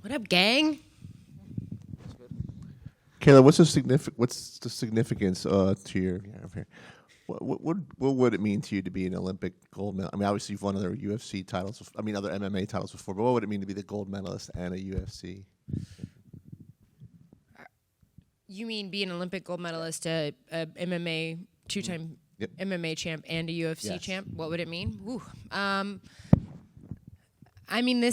What up, gang? Kayla, what's the significance to your here? What would it mean to you to be an Olympic gold medal? I mean, obviously you've won other UFC titles. Other MMA titles before. But what would it mean to be the gold medalist and a UFC? You mean be an Olympic gold medalist, a MMA two-time MMA champ, and a UFC champ? What would it mean? Woo. I mean,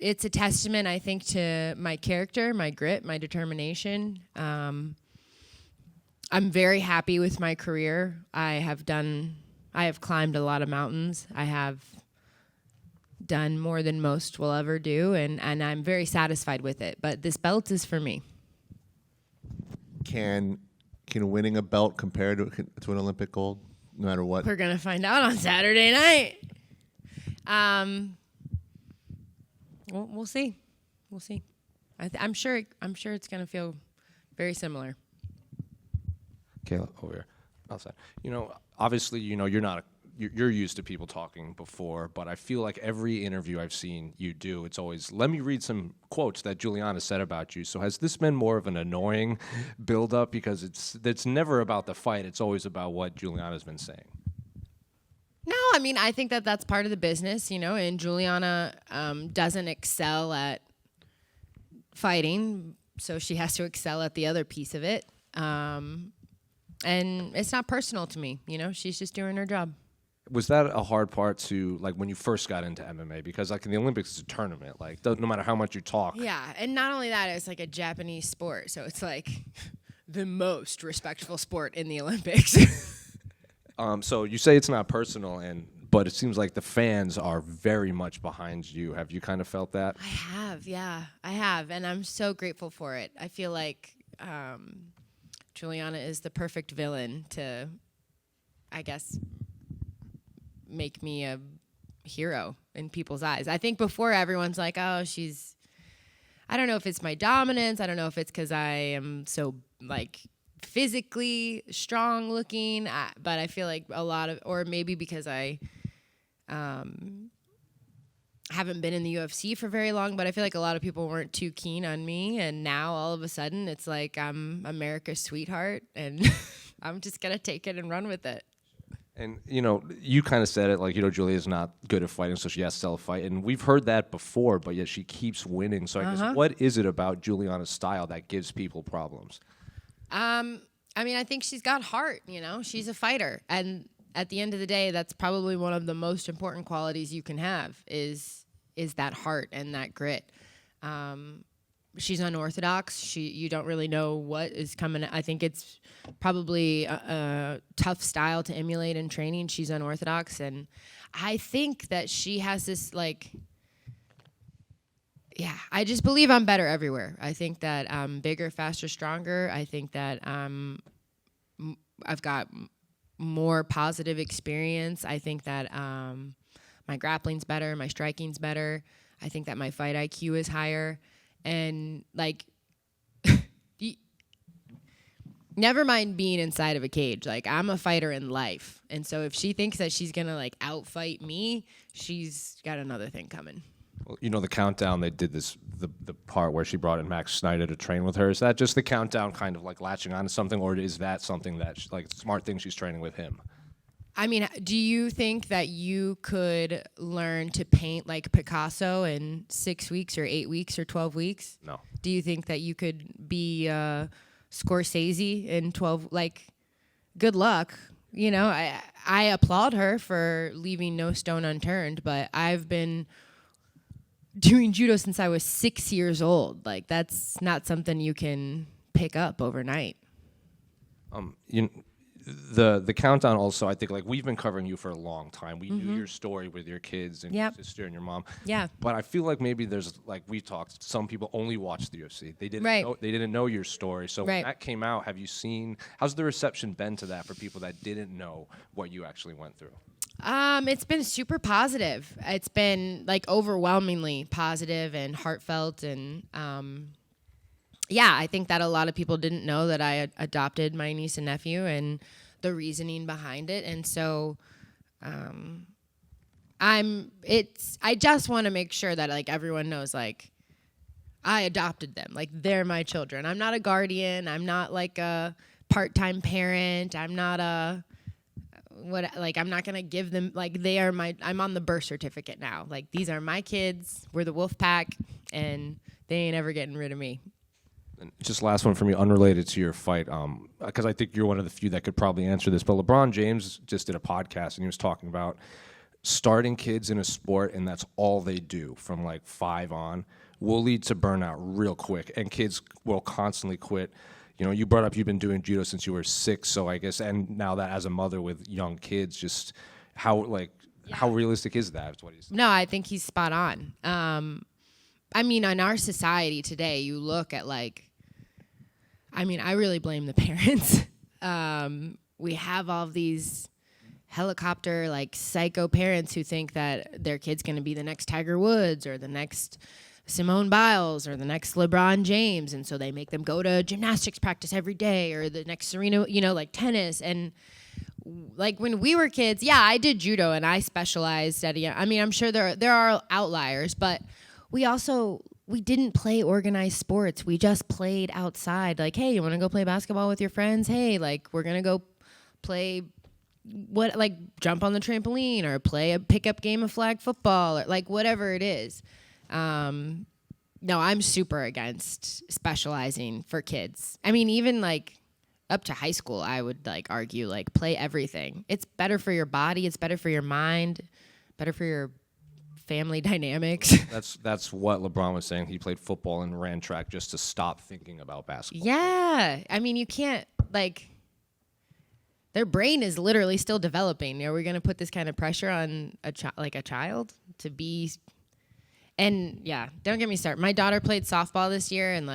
it's a testament, I think, to my character, my grit, my determination. I'm very happy with my career. I have climbed a lot of mountains. I have done more than most will ever do, and I'm very satisfied with it. But this belt is for me. Can winning a belt compare to an Olympic gold, no matter what? We're gonna find out on Saturday night. We'll see. We'll see. I'm sure it's gonna feel very similar. Kayla, over here, outside. Obviously, you're used to people talking before, but I feel like every interview I've seen you do, it's always, let me read some quotes that Juliana said about you. So has this been more of an annoying buildup? Because it's never about the fight. It's always about what Juliana's been saying. No, I mean, I think that's part of the business, and Juliana doesn't excel at fighting, so she has to excel at the other piece of it. And it's not personal to me, she's just doing her job. Was that a hard part to, when you first got into MMA? Because, in the Olympics, it's a tournament. No matter how much you talk. Yeah, and not only that, it's a Japanese sport. So it's, the most respectful sport in the Olympics. So you say it's not personal, but it seems like the fans are very much behind you. Have you kind of felt that? I have, yeah. I have, and I'm so grateful for it. I feel like Juliana is the perfect villain to, I guess, make me a hero in people's eyes. I think before everyone's like, oh, I don't know if it's my dominance. I don't know if it's because I am so physically strong looking, but I feel like or maybe because I haven't been in the UFC for very long, but I feel like a lot of people weren't too keen on me. And now all of a sudden it's like I'm America's sweetheart and I'm just going to take it and run with it. And, you kind of said it, Julia's not good at fighting, so she has to sell a fight. And we've heard that before, but yet she keeps winning. So I guess what is it about Juliana's style that gives people problems? I think she's got heart, She's a fighter. And at the end of the day, that's probably one of the most important qualities you can have is that heart and that grit. She's unorthodox. You don't really know what is coming. I think it's probably a tough style to emulate in training. She's unorthodox, and I think that she has this I just believe I'm better everywhere. I think that I'm bigger, faster, stronger. I think that I've got more positive experience. I think that my grappling's better, my striking's better. I think that my fight IQ is higher. And never mind being inside of a cage. I'm a fighter in life. And so if she thinks that she's going to outfight me, she's got another thing coming. Well, the countdown, they did this, the part where she brought in Max Snider to train with her. Is that just the countdown kind of latching on to something, or is that something that smart thing she's training with him? I mean, do you think that you could learn to paint like Picasso in 6 weeks or 8 weeks or 12 weeks? No. Do you think that you could be Scorsese in 12? Good luck. I applaud her for leaving no stone unturned, but I've been doing judo since I was 6 years old. That's not something you can pick up overnight. The countdown also, I think, we've been covering you for a long time. We knew your story with your kids and your sister and your mom. Yeah. But I feel like maybe there's, we talked, some people only watched the UFC. They didn't know your story. So when that came out, have you seen, how's the reception been to that for people that didn't know what you actually went through? It's been super positive. It's been overwhelmingly positive and heartfelt, and I think that a lot of people didn't know that I adopted my niece and nephew and the reasoning behind it. And so I just want to make sure that everyone knows I adopted them. Like, they're my children. I'm not a guardian. I'm not like a part-time parent. I'm not I'm not going to give them, like, I'm on the birth certificate now. Like, these are my kids. We're the wolf pack, and they ain't ever getting rid of me. And just last one for me, unrelated to your fight, because I think you're one of the few that could probably answer this, but LeBron James just did a podcast, and he was talking about starting kids in a sport, and that's all they do from like 5 on, will lead to burnout real quick, and kids will constantly quit. You know, you brought up you've been doing judo since you were 6, so I guess, and now that as a mother with young kids, just how realistic is that? What he's No, I think he's spot on. I mean, in our society today, you look at I really blame the parents. We have all of these helicopter, psycho parents who think that their kid's going to be the next Tiger Woods or the next Simone Biles or the next LeBron James, and so they make them go to gymnastics practice every day, or the next Serena, like tennis. And when we were kids, I did judo and I specialized at I'm sure there are outliers, but we didn't play organized sports. We just played outside. Like, hey, you want to go play basketball with your friends? Hey, we're going to go play jump on the trampoline or play a pickup game of flag football or whatever it is. No, I'm super against specializing for kids. I mean, even up to high school, I would argue play everything. It's better for your body. It's better for your mind, better for your family dynamics. That's what LeBron was saying. He played football and ran track just to stop thinking about basketball. Yeah. I mean, you can't their brain is literally still developing. Are we going to put this kind of pressure on a child to be? And yeah, don't get me started. My daughter played softball this year, and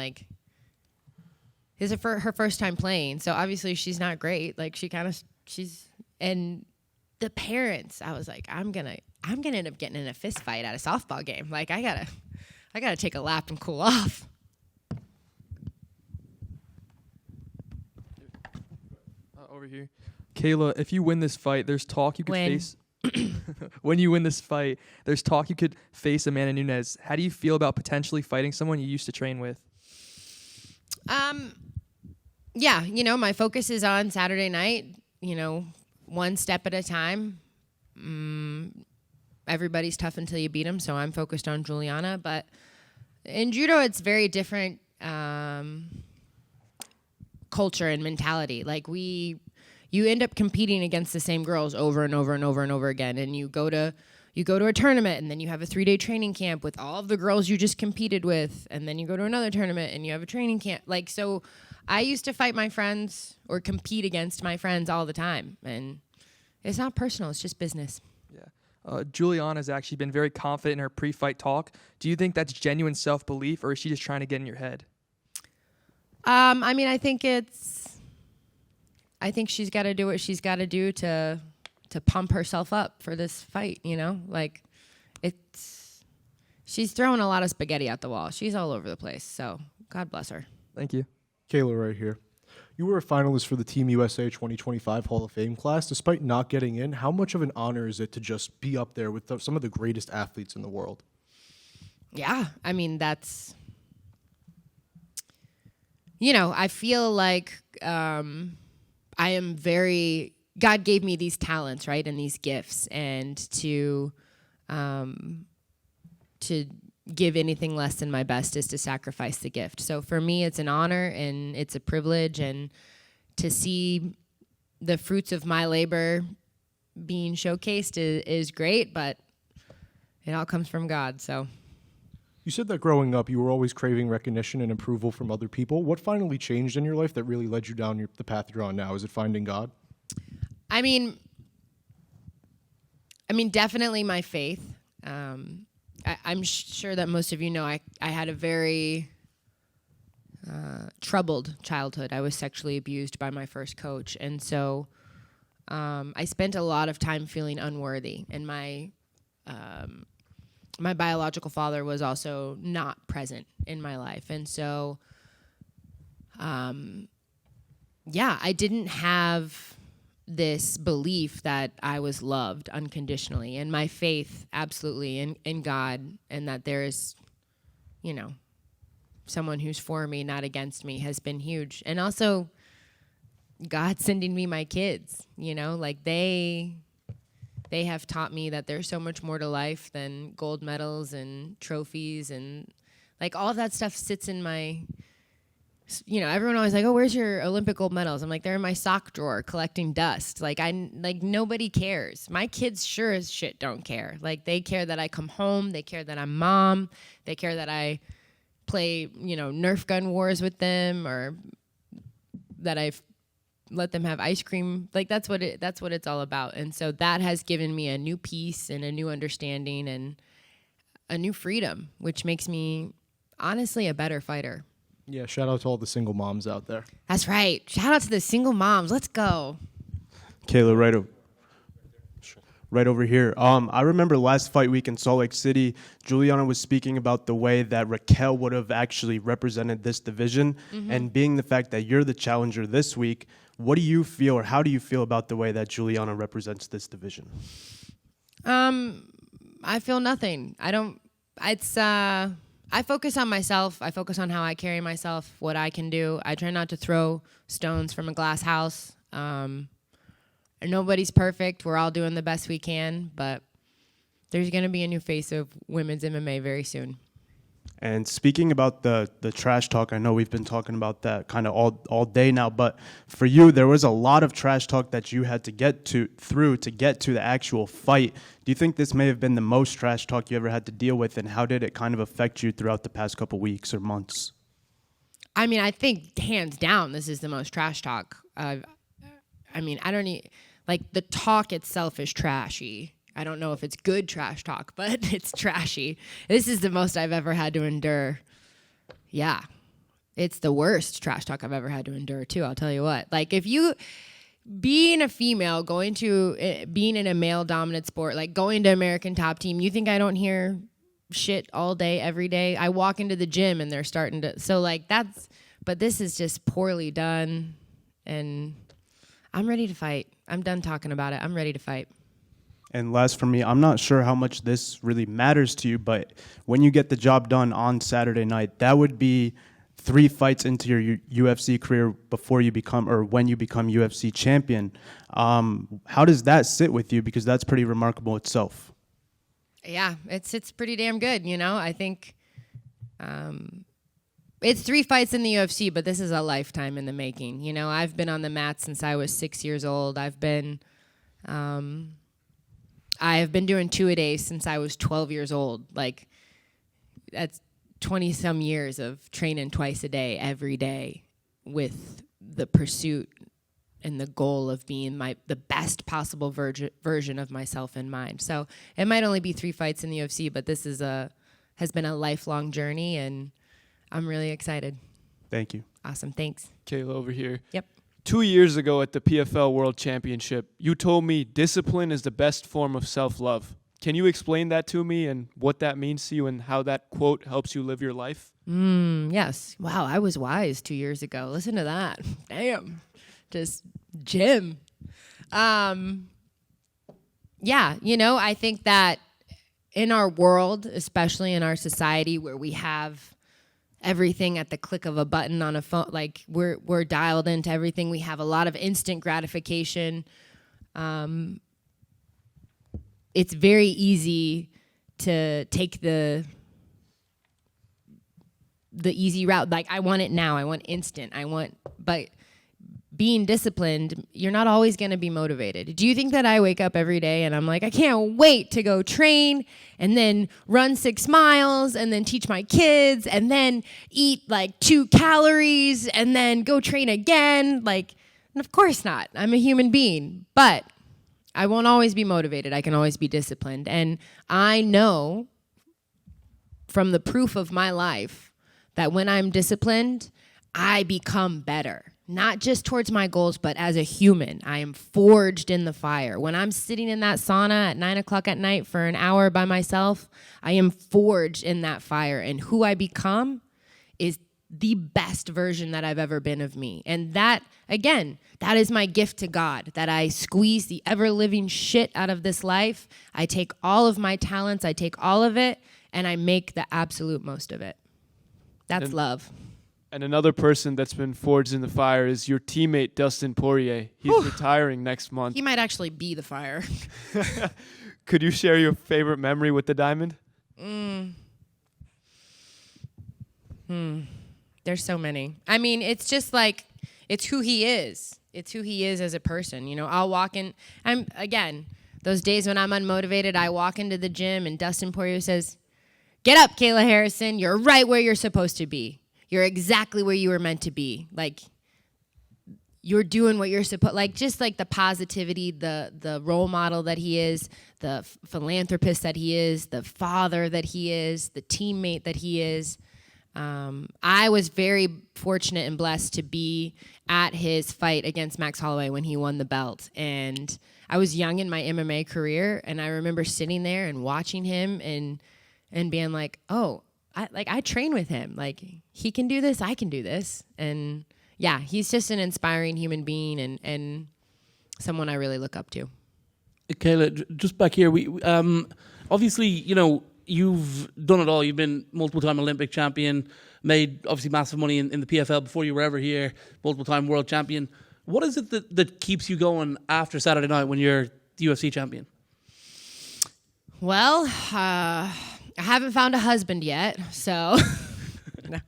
this is her first time playing. So obviously she's not great. And the parents, I was like, I'm gonna end up getting in a fist fight at a softball game. I gotta take a lap and cool off. Over here, Kayla. If you win this fight, there's talk you could face. When you win this fight, there's talk you could face Amanda Nunes. How do you feel about potentially fighting someone you used to train with? Yeah, my focus is on Saturday night. One step at a time. Everybody's tough until you beat them, so I'm focused on Juliana. But in judo, it's very different culture and mentality. You end up competing against the same girls over and over and over and over again, and you go to a tournament, and then you have a 3-day training camp with all of the girls you just competed with, and then you go to another tournament and you have a training camp. So I used to fight my friends or compete against my friends all the time, and it's not personal, it's just business. Yeah. Juliana's actually been very confident in her pre-fight talk. Do you think that's genuine self-belief, or is she just trying to get in your head? I think she's got to do what she's got to do to pump herself up for this fight, she's throwing a lot of spaghetti at the wall. She's all over the place, so God bless her. Thank you. Kayla right here. You were a finalist for the Team USA 2025 Hall of Fame class. Despite not getting in, how much of an honor is it to just be up there with some of the greatest athletes in the world? Yeah, I mean, that's... I feel like I am very... God gave me these talents, right, and these gifts, and to give anything less than my best is to sacrifice the gift. So for me, it's an honor and it's a privilege, and to see the fruits of my labor being showcased is great, but it all comes from God, so... You said that growing up, you were always craving recognition and approval from other people. What finally changed in your life that really led you down the path you're on now? Is it finding God? I mean, definitely my faith. I'm sure that most of you know I had a very troubled childhood. I was sexually abused by my first coach, and so I spent a lot of time feeling unworthy, and my biological father was also not present in my life. And so, I didn't have this belief that I was loved unconditionally, and my faith absolutely in God, and that there is, someone who's for me, not against me, has been huge. And also God sending me my kids, you know, like they have taught me that there's so much more to life than gold medals and trophies, and like all of that stuff sits in my, you know, everyone always like, oh, where's your Olympic gold medals? I'm like, they're in my sock drawer collecting dust. Like nobody cares. My kids sure as shit don't care. Like they care that I come home. They care that I'm mom. They care that I play, you know, Nerf gun wars with them, or that I've let them have ice cream. Like that's what it's all about. And so that has given me a new peace and a new understanding and a new freedom, which makes me honestly a better fighter. Yeah, shout out to all the single moms out there. That's right. Shout out to the single moms. Let's go. Kayla, right over here. I remember last fight week in Salt Lake City, Juliana was speaking about the way that Raquel would have actually represented this division, and being the fact that you're the challenger this week, what do you feel, or how do you feel about the way that Juliana represents this division? I feel nothing. I focus on myself. I focus on how I carry myself, what I can do. I try not to throw stones from a glass house. Nobody's perfect. We're all doing the best we can, but there's going to be a new face of women's MMA very soon. And speaking about the trash talk, I know we've been talking about that kind of all day now, but for you, there was a lot of trash talk that you had to get through to get to the actual fight. Do you think this may have been the most trash talk you ever had to deal with, and how did it kind of affect you throughout the past couple weeks or months? I mean, I think hands down, this is the most trash talk. I mean, I don't need, like, the talk itself is trashy. I don't know if it's good trash talk, but it's trashy. This is the most I've ever had to endure. Yeah. It's the worst trash talk I've ever had to endure, too. I'll tell you what. Like, if you, being a female, being in a male-dominant sport, like going to American Top Team, you think I don't hear shit all day, every day? I walk into the gym and they're starting to, so like but this is just poorly done, and I'm ready to fight. I'm done talking about it. I'm ready to fight. And last for me, I'm not sure how much this really matters to you, but when you get the job done on Saturday night, that would be 3 fights into your UFC career before you become, or when you become UFC champion. How does that sit with you? Because that's pretty remarkable itself. Yeah, it's pretty damn good, you know? I think it's 3 fights in the UFC, but this is a lifetime in the making. You know, I've been on the mat since I was 6 years old. I have been doing 2 a day since I was 12 years old. Like, that's 20-some years of training twice a day, every day, with the pursuit and the goal of being the best possible version of myself in mind. So it might only be 3 fights in the UFC, but this has been a lifelong journey, and I'm really excited. Thank you. Awesome. Thanks. Kayla over here. Yep. 2 years ago at the PFL World Championship, you told me discipline is the best form of self-love. Can you explain that to me and what that means to you and how that quote helps you live your life? Yes. Wow, I was wise 2 years ago. Listen to that. Damn. Just Jim. Yeah, you know, I think that in our world, especially in our society where we have everything at the click of a button on a phone, like we're dialed into everything. We have a lot of instant gratification. It's very easy to take the easy route. Like, I want it now. I want instant. But being disciplined, you're not always going to be motivated. Do you think that I wake up every day and I'm like, I can't wait to go train and then run 6 miles and then teach my kids and then eat like 2 calories and then go train again? Like, of course not. I'm a human being, but I won't always be motivated. I can always be disciplined. And I know from the proof of my life that when I'm disciplined, I become better. Not just towards my goals, but as a human. I am forged in the fire. When I'm sitting in that sauna at 9 o'clock at night for an hour by myself, I am forged in that fire. And who I become is the best version that I've ever been of me. And that, again, that is my gift to God, that I squeeze the ever-living shit out of this life. I take all of my talents, I take all of it, and I make the absolute most of it. That's love. And another person that's been forged in the fire is your teammate, Dustin Poirier. He's retiring next month. He might actually be the fire. Could you share your favorite memory with the Diamond? There's so many. I mean, it's just like, it's who he is. It's who he is as a person. You know, I'll walk in. Those days when I'm unmotivated, I walk into the gym and Dustin Poirier says, "Get up, Kayla Harrison. You're right where you're supposed to be. You're exactly where you were meant to be. Like, you're doing what you're supposed, like, just like the positivity, the role model that he is, the philanthropist that he is, the father that he is, the teammate that he is. I was very fortunate and blessed to be at his fight against Max Holloway when he won the belt. And I was young in my MMA career, and I remember sitting there and watching him and being like, oh, I train with him. Like, he can do this, I can do this. And yeah, he's just an inspiring human being and someone I really look up to. Kayla, just back here, we obviously, you know, you've done it all. You've been multiple-time Olympic champion, made obviously massive money in the PFL before you were ever here, multiple-time world champion. What is it that keeps you going after Saturday night when you're the UFC champion? Well, I haven't found a husband yet, so no.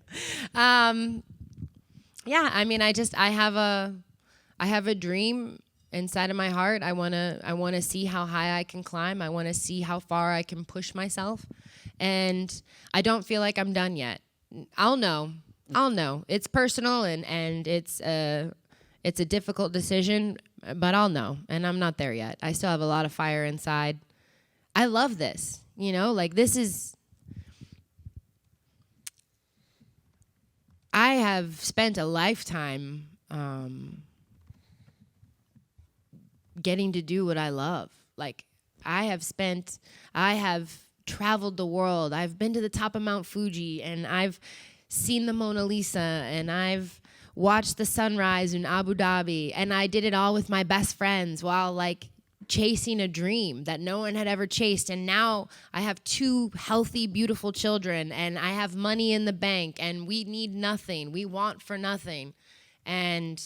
Yeah, I mean, I have a dream inside of my heart. I wanna see how high I can climb. I wanna see how far I can push myself, and I don't feel like I'm done yet. I'll know. It's personal and it's a difficult decision, but I'll know, and I'm not there yet. I still have a lot of fire inside. I love this, you know, like this is. I have spent a lifetime getting to do what I love. Like, I have traveled the world. I've been to the top of Mount Fuji, and I've seen the Mona Lisa, and I've watched the sunrise in Abu Dhabi, and I did it all with my best friends while, like, chasing a dream that no one had ever chased. And now I have 2 healthy, beautiful children, and I have money in the bank, and we need nothing. We want for nothing. And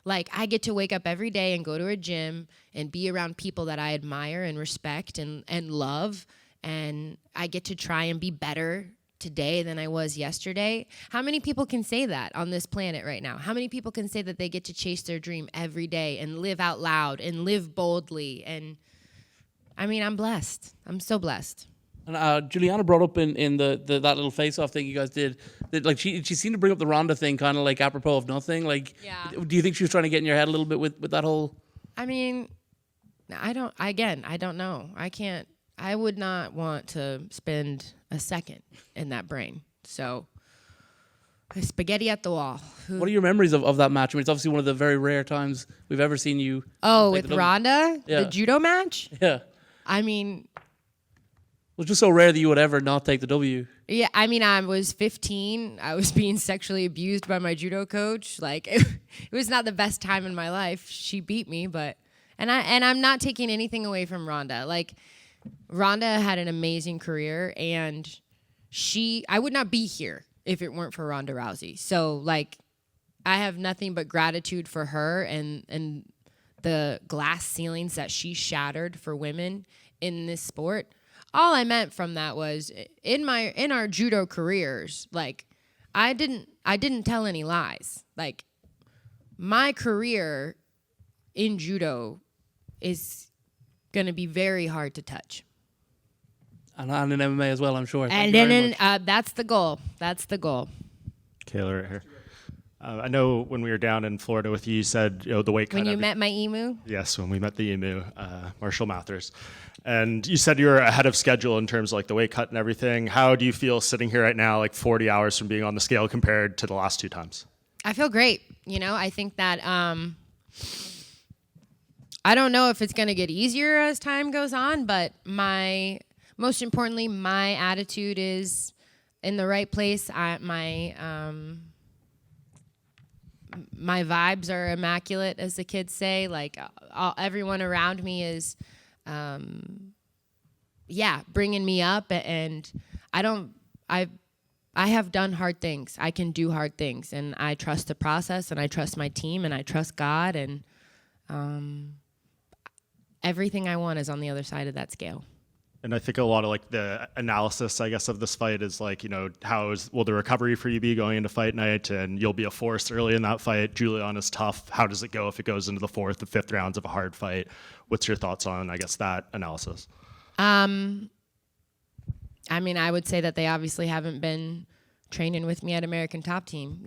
like, I get to wake up every day and go to a gym and be around people that I admire and respect and love. And I get to try and be better today than I was yesterday. How many people can say that on this planet right now? How many people can say that they get to chase their dream every day and live out loud and live boldly? And I mean, I'm blessed. I'm so blessed. And Juliana brought up in that little face-off thing you guys did, that, like, she seemed to bring up the Ronda thing kind of like apropos of nothing. Like, yeah. Do you think she was trying to get in your head a little bit with that whole? I mean, I don't know. I would not want to spend a second in that brain. So, spaghetti at the wall. What are your memories of that match? I mean, it's obviously one of the very rare times we've ever seen you. Oh, with Ronda? Yeah. The judo match? Yeah. I mean, it was just so rare that you would ever not take the W. Yeah, I mean, I was 15. I was being sexually abused by my judo coach. Like, it was not the best time in my life. She beat me, but and I'm not taking anything away from Ronda. Like, Ronda had an amazing career, and I would not be here if it weren't for Ronda Rousey. So, like, I have nothing but gratitude for her and the glass ceilings that she shattered for women in this sport. All I meant from that was in our judo careers, like, I didn't tell any lies. Like, my career in judo is going to be very hard to touch. And in MMA as well, I'm sure. And then that's the goal. That's the goal. Kayla right here. I know when we were down in Florida with you, you said, you know, the weight cut. When you met my emu? Yes, when we met the emu, Marshall Mathers. And you said you were ahead of schedule in terms of, like, the weight cut and everything. How do you feel sitting here right now, like 40 hours from being on the scale compared to the last 2 times? I feel great. You know, I think that I don't know if it's going to get easier as time goes on, but most importantly, my attitude is in the right place. My vibes are immaculate, as the kids say. Like, everyone around me is, bringing me up. And I have done hard things. I can do hard things, and I trust the process, and I trust my team, and I trust God, and everything I want is on the other side of that scale. And I think a lot of like the analysis, I guess, of this fight is like, will the recovery for you be going into fight night, and you'll be a force early in that fight. Juliana's tough. How does it go if it goes into the 4th and 5th rounds of a hard fight? What's your thoughts on, I guess, that analysis? I mean, I would say that they obviously haven't been training with me at American Top Team,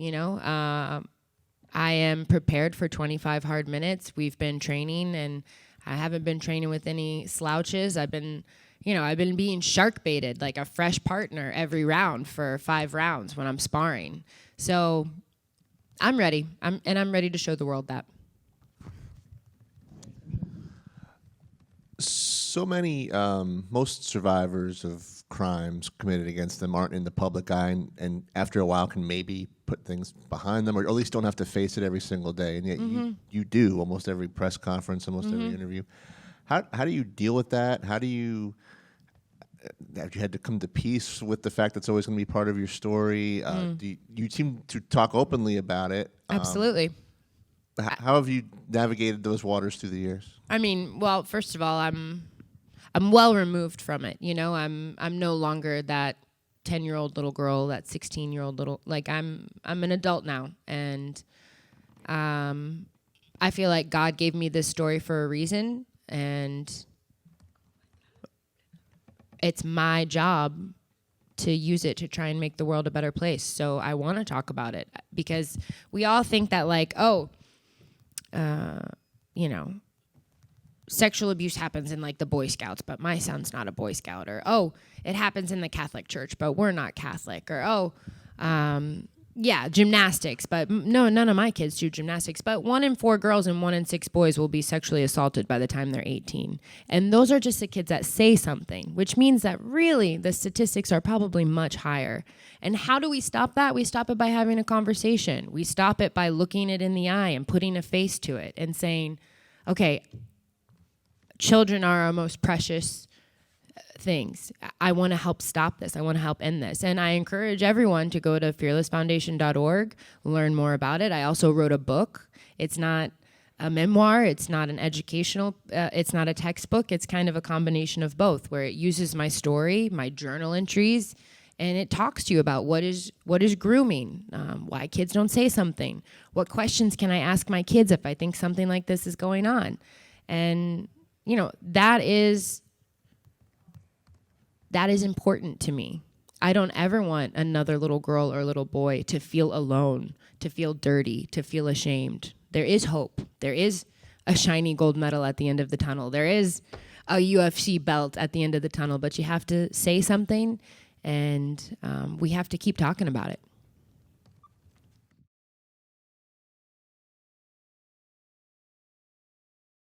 I am prepared for 25 hard minutes. We've been training, and I haven't been training with any slouches. I've been being shark baited like a fresh partner every round for 5 rounds when I'm sparring. So I'm ready. I'm ready to show the world that. So many, most survivors of crimes committed against them aren't in the public eye, and after a while can maybe put things behind them, or at least don't have to face it every single day. And yet you do almost every press conference, almost every interview. How do you deal with that? Have you had to come to peace with the fact that's always going to be part of your story? You seem to talk openly about it. Absolutely. How have you navigated those waters through the years? I mean, well, first of all, I'm well removed from it. I'm no longer that 10-year-old little girl, that 16-year-old little, like I'm an adult now, and I feel like God gave me this story for a reason, and it's my job to use it to try and make the world a better place. So I want to talk about it, because we all think that like, sexual abuse happens in like the Boy Scouts, but my son's not a Boy Scout, or it happens in the Catholic Church, but we're not Catholic, or gymnastics, but no, none of my kids do gymnastics. But 1 in 4 girls and 1 in 6 boys will be sexually assaulted by the time they're 18, and those are just the kids that say something, which means that really the statistics are probably much higher. And how do we stop that? We stop it by having a conversation. We stop it by looking it in the eye and putting a face to it and saying, okay, children are our most precious things. I want to help stop this. I want to help end this. And I encourage everyone to go to fearlessfoundation.org, learn more about it. I also wrote a book. It's not a memoir. It's not an educational, it's not a textbook. It's kind of a combination of both, where it uses my story, my journal entries, and it talks to you about what is grooming, why kids don't say something, what questions can I ask my kids if I think something like this is going on. And, that is important to me. I don't ever want another little girl or little boy to feel alone, to feel dirty, to feel ashamed. There is hope. There is a shiny gold medal at the end of the tunnel. There is a UFC belt at the end of the tunnel, but you have to say something, and we have to keep talking about it.